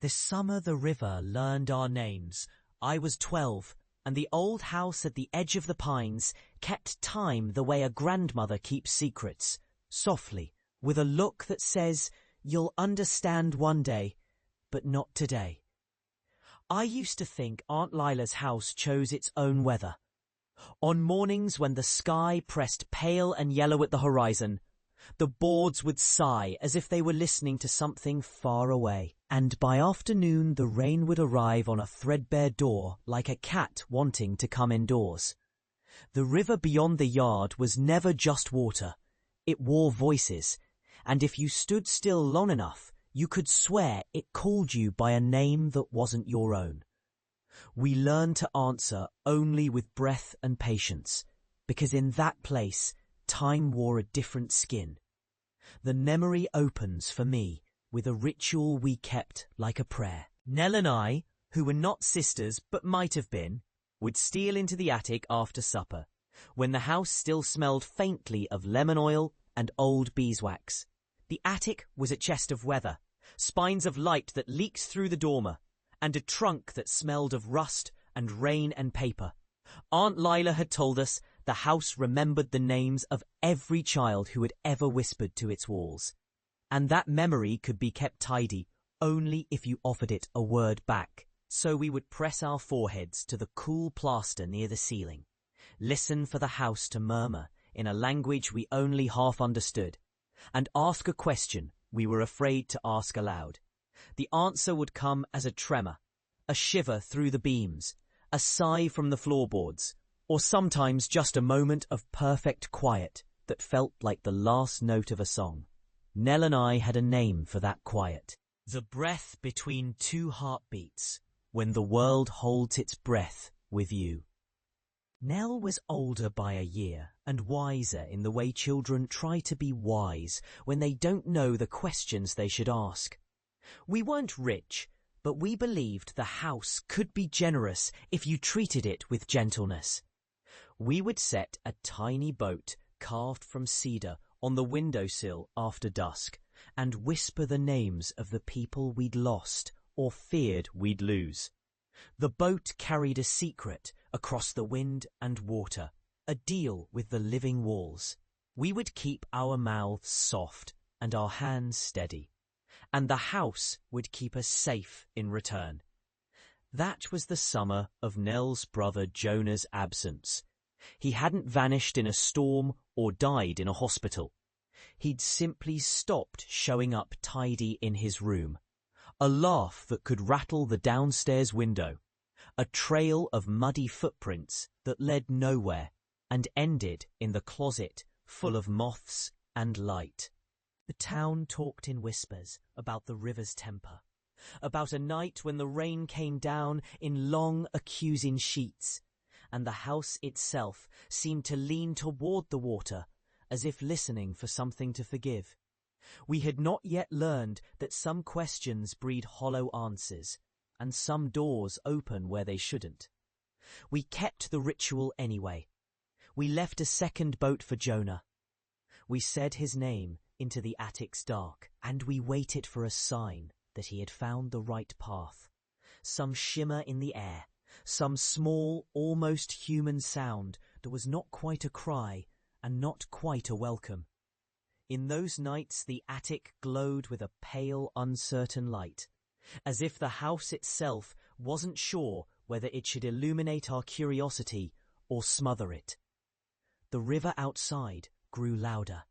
This summer the river learned our names. I was 12, and the old house at the edge of the pines kept time the way a grandmother keeps secrets, softly, with a look that says, "You'll understand one day, but not today." I used to think Aunt Lila's house chose its own weather. On mornings when the sky pressed pale and yellow at the horizon, the boards would sigh as if they were listening to something far away. And by afternoon the rain would arrive on a threadbare door like a cat wanting to come indoors. The river beyond the yard was never just water. It wore voices, and if you stood still long enough, you could swear it called you by a name that wasn't your own. We learned to answer only with breath and patience, because in that place, time wore a different skin. The memory opens for me with a ritual we kept like a prayer. Nell and I, who were not sisters but might have been, would steal into the attic after supper, when the house still smelled faintly of lemon oil and old beeswax. The attic was a chest of weather, spines of light that leaked through the dormer, and a trunk that smelled of rust and rain and paper. Aunt Lila had told us the house remembered the names of every child who had ever whispered to its walls. And that memory could be kept tidy only if you offered it a word back. So we would press our foreheads to the cool plaster near the ceiling, listen for the house to murmur in a language we only half understood, and ask a question we were afraid to ask aloud. The answer would come as a tremor, a shiver through the beams, a sigh from the floorboards, or sometimes just a moment of perfect quiet that felt like the last note of a song. Nell and I had a name for that quiet. The breath between two heartbeats, when the world holds its breath with you. Nell was older by a year and wiser in the way children try to be wise when they don't know the questions they should ask. We weren't rich, but we believed the house could be generous if you treated it with gentleness. We would set a tiny boat carved from cedar on the windowsill after dusk and whisper the names of the people we'd lost or feared we'd lose. The boat carried a secret across the wind and water, a deal with the living walls. We would keep our mouths soft and our hands steady, and the house would keep us safe in return. That was the summer of Nell's brother Jonah's absence. He hadn't vanished in a storm or died in a hospital. He'd simply stopped showing up tidy in his room. A laugh that could rattle the downstairs window. A trail of muddy footprints that led nowhere and ended in the closet full of moths and light. The town talked in whispers about the river's temper, about a night when the rain came down in long, accusing sheets, and the house itself seemed to lean toward the water, as if listening for something to forgive. We had not yet learned that some questions breed hollow answers, and some doors open where they shouldn't. We kept the ritual anyway. We left a second boat for Jonah. We said his name into the attic's dark, and we waited for a sign that he had found the right path. Some shimmer in the air, some small, almost human sound that was not quite a cry and not quite a welcome. In those nights the attic glowed with a pale, uncertain light, as if the house itself wasn't sure whether it should illuminate our curiosity or smother it. The river outside grew louder,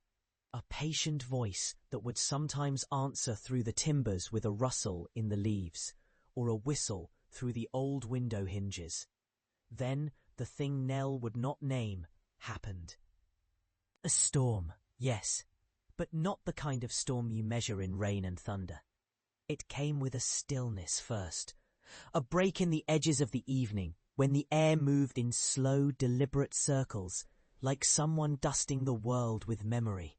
a patient voice that would sometimes answer through the timbers with a rustle in the leaves, or a whistle through the old window hinges. Then the thing Nell would not name happened. A storm, yes, but not the kind of storm you measure in rain and thunder. It came with a stillness first, a break in the edges of the evening when the air moved in slow, deliberate circles, like someone dusting the world with memory.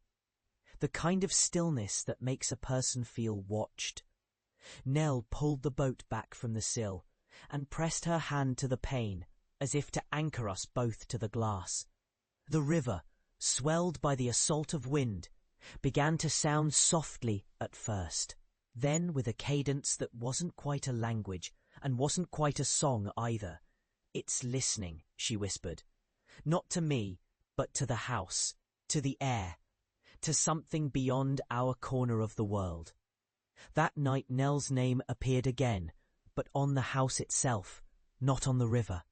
The kind of stillness that makes a person feel watched. Nell pulled the boat back from the sill and pressed her hand to the pane as if to anchor us both to the glass. The river, swelled by the assault of wind, began to sound softly at first. Then, with a cadence that wasn't quite a language and wasn't quite a song either, "It's listening," she whispered. Not to me, but to the house, to the air, to something beyond our corner of the world. That night Nell's name appeared again, but on the house itself, not on the river.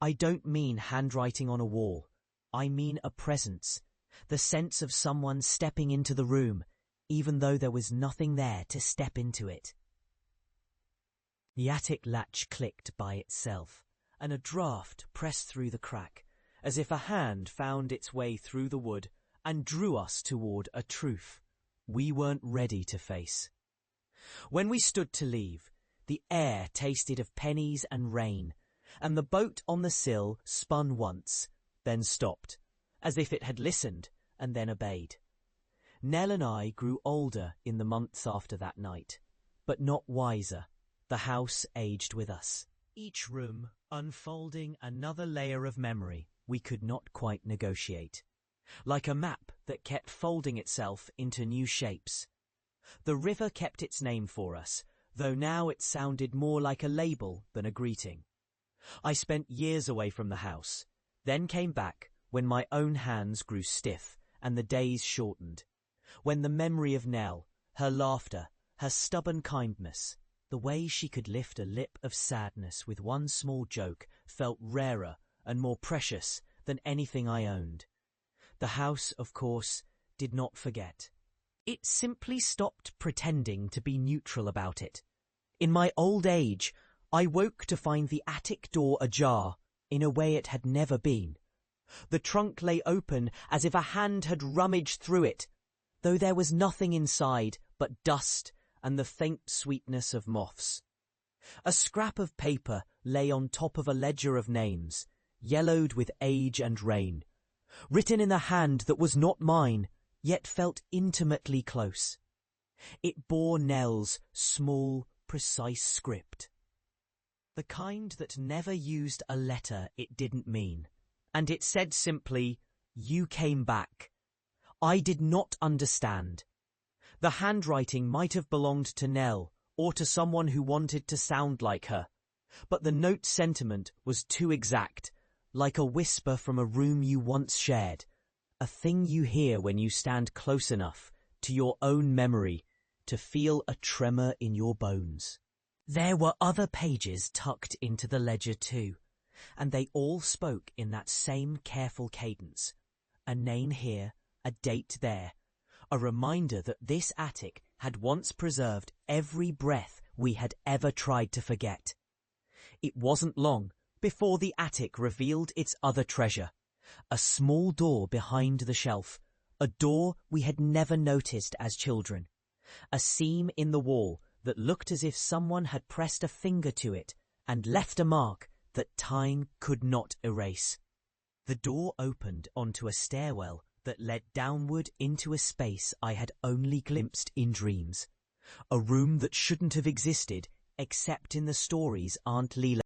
I don't mean handwriting on a wall. I mean a presence, the sense of someone stepping into the room, even though there was nothing there to step into it. The attic latch clicked by itself, and a draught pressed through the crack, as if a hand found its way through the wood and drew us toward a truth we weren't ready to face. When we stood to leave, the air tasted of pennies and rain, and the boat on the sill spun once, then stopped, as if it had listened and then obeyed. Nell and I grew older in the months after that night, but not wiser. The house aged with us, each room unfolding another layer of memory we could not quite negotiate, like a map that kept folding itself into new shapes. The river kept its name for us, though now it sounded more like a label than a greeting. I spent years away from the house, then came back when my own hands grew stiff and the days shortened, when the memory of Nell, her laughter, her stubborn kindness, the way she could lift a lip of sadness with one small joke felt rarer and more precious than anything I owned. The house, of course, did not forget. It simply stopped pretending to be neutral about it. In my old age, I woke to find the attic door ajar in a way it had never been. The trunk lay open as if a hand had rummaged through it, though there was nothing inside but dust and the faint sweetness of moths. A scrap of paper lay on top of a ledger of names, yellowed with age and rain, written in a hand that was not mine, yet felt intimately close. It bore Nell's small, precise script. The kind that never used a letter it didn't mean, and it said simply, "You came back." I did not understand. The handwriting might have belonged to Nell, or to someone who wanted to sound like her, but the note's sentiment was too exact, like a whisper from a room you once shared, a thing you hear when you stand close enough to your own memory to feel a tremor in your bones. There were other pages tucked into the ledger too, and they all spoke in that same careful cadence. A name here, a date there, a reminder that this attic had once preserved every breath we had ever tried to forget. It wasn't long before the attic revealed its other treasure, a small door behind the shelf, a door we had never noticed as children, a seam in the wall that looked as if someone had pressed a finger to it and left a mark that time could not erase. The door opened onto a stairwell that led downward into a space I had only glimpsed in dreams, a room that shouldn't have existed except in the stories Aunt Lila